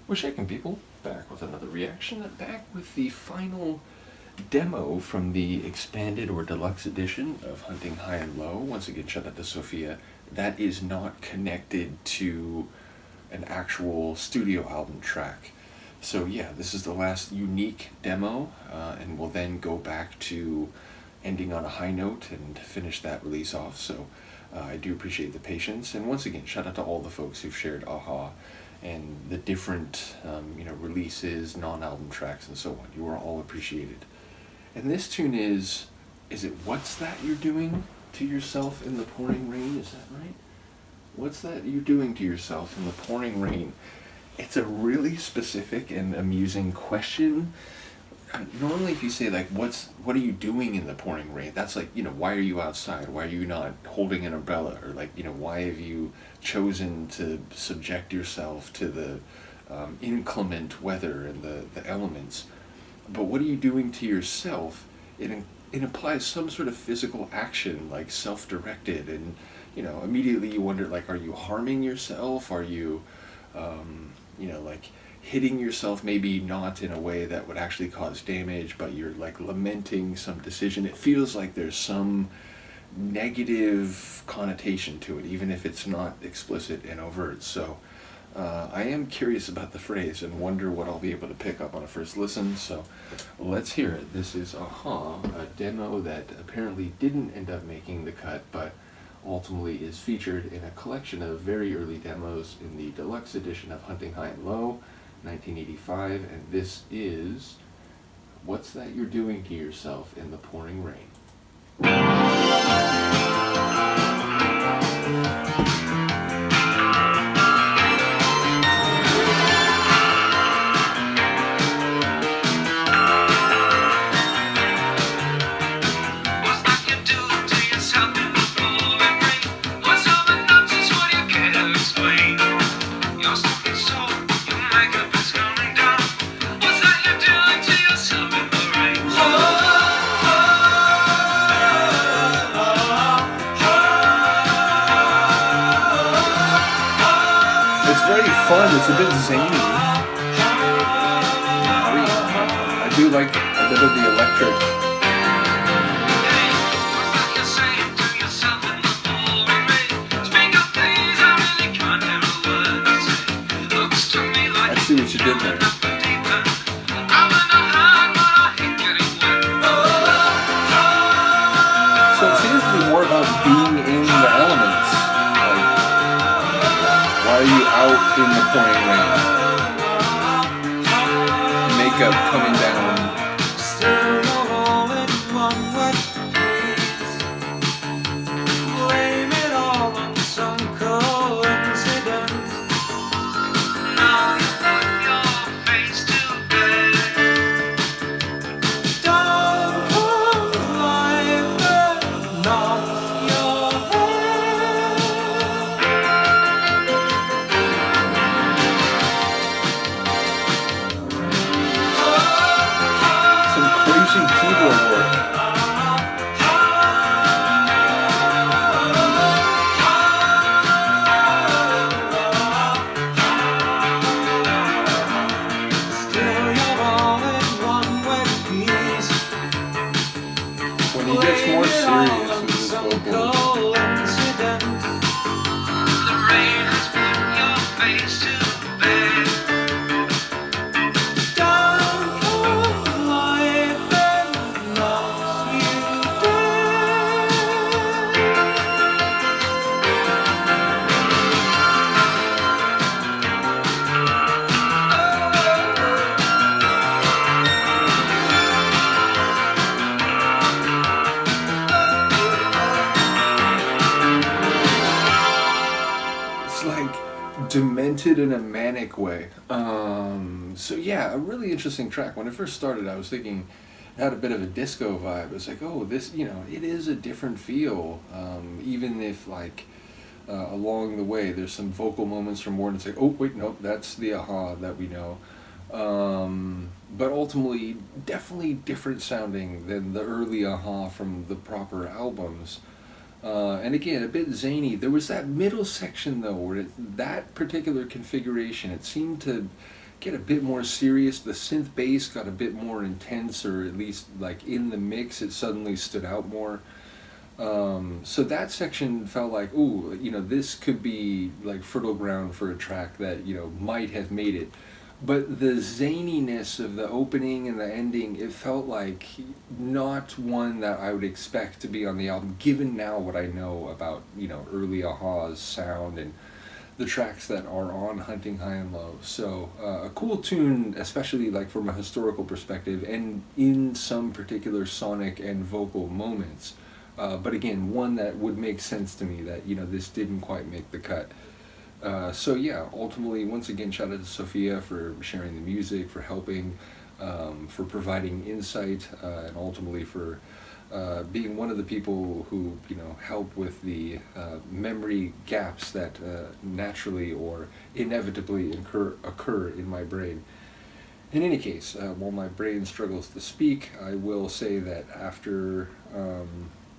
We're shaking people, back with another reaction, back with the final demo from the expanded or deluxe edition of Hunting High and Low. Once again, shout out to Sofia. That is not connected to an actual studio album track. So yeah, this is the last unique demo, and we'll then go back to ending on a high note and finish that release off. So I do appreciate the patience, and once again, shout out to all the folks who've shared AHA and the different releases, non-album tracks, and so on. You are all appreciated. And this tune is it What's That You're Doing to Yourself in the Pouring Rain? Is that right? What's that you're doing to yourself in the pouring rain? It's a really specific and amusing question. Normally if you say like, what are you doing in the pouring rain? That's like, why are you outside? Why are you not holding an umbrella? Or like, why have you chosen to subject yourself to the inclement weather and the elements? But what are you doing to yourself? It implies some sort of physical action, like self-directed, and immediately you wonder, like, are you harming yourself? Are you like hitting yourself, maybe not in a way that would actually cause damage, but you're like lamenting some decision. It feels like there's some negative connotation to it, even if it's not explicit and overt. So I am curious about the phrase and wonder what I'll be able to pick up on a first listen. So let's hear it. This is AHA, a demo that apparently didn't end up making the cut, but ultimately is featured in a collection of very early demos in the deluxe edition of Hunting High and Low, 1985, and this is What's That You're Doing to Yourself in the Pouring Rain. Fun, it's a bit zany. I do like a bit of the electric. I see what you did there. So it seems to be more about being in the elements. Why are you out in the pouring rain? Makeup coming down. Blame it all on some coincidence. Now you put your face to bed. Don't hold life and knock your head. Keyboard work. When he gets more serious with his vocals. The rain has put your face to bed. Demented in a manic way. So yeah, a really interesting track. When it first started, I was thinking it had a bit of a disco vibe. It's like, oh, this, it is a different feel. Even if like along the way there's some vocal moments from Warden. It's like, oh wait, no, that's the AHA that we know. But ultimately, definitely different sounding than the early AHA from the proper albums. And again, a bit zany. There was that middle section though, where that particular configuration, it seemed to get a bit more serious. The synth bass got a bit more intense, or at least like in the mix, it suddenly stood out more. So that section felt like, ooh, you know, this could be like fertile ground for a track that, you know, might have made it. But the zaniness of the opening and the ending, it felt like not one that I would expect to be on the album, given now what I know about, you know, early Aha's sound and the tracks that are on Hunting High and Low. So a cool tune, especially like from a historical perspective and in some particular sonic and vocal moments. But again, one that would make sense to me that, you know, this didn't quite make the cut. So yeah, ultimately, once again, shout out to Sofia for sharing the music, for helping, for providing insight, and ultimately for being one of the people who, you know, help with the memory gaps that naturally or inevitably occur in my brain. In any case, while my brain struggles to speak, I will say that after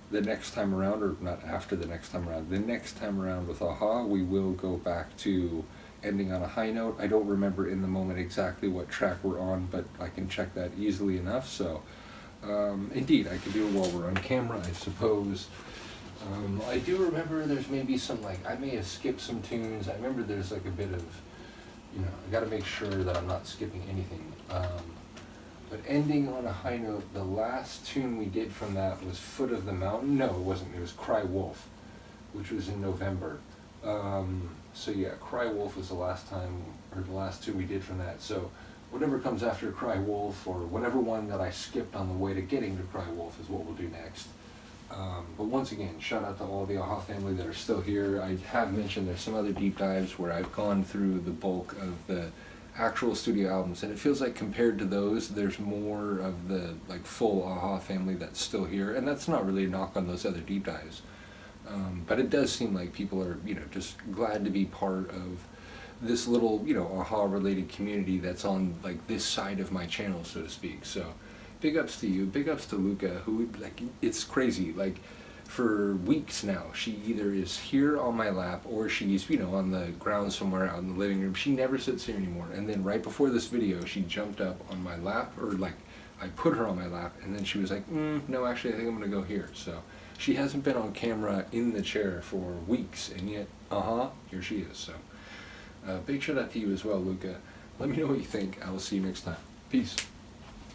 the next time around, or not after the next time around, the next time around with Aha, we will go back to ending on a high note. I don't remember in the moment exactly what track we're on, but I can check that easily enough. So, indeed, I can do it while we're on camera, I suppose. I do remember there's maybe some, like, I may have skipped some tunes. I remember there's like a bit of, you know, I gotta make sure that I'm not skipping anything. But ending on a high note, the last tune we did from that was Foot of the Mountain. No, it wasn't. It was Cry Wolf, which was in November. So yeah, Cry Wolf was the last time, or the last two we did from that. So whatever comes after Cry Wolf, or whatever one that I skipped on the way to getting to Cry Wolf, is what we'll do next. But once again, shout out to all the Aha family that are still here. I have mentioned there's some other deep dives where I've gone through the bulk of the actual studio albums, and it feels like compared to those, there's more of the like full Aha family that's still here, and that's not really a knock on those other deep dives, but it does seem like people are, you know, just glad to be part of this little, you know, Aha related community that's on like this side of my channel, so to speak. So big ups to you, big ups to Luca, who, like, it's crazy, like, for weeks now, she either is here on my lap or she's, you know, on the ground somewhere out in the living room. She never sits here anymore. And then right before this video, she jumped up on my lap, or like, I put her on my lap, and then she was like, no, actually, I think I'm gonna go here. So she hasn't been on camera in the chair for weeks, and yet, here she is. So big shout out to you as well, Luca. Let me know what you think. I will see you next time. Peace.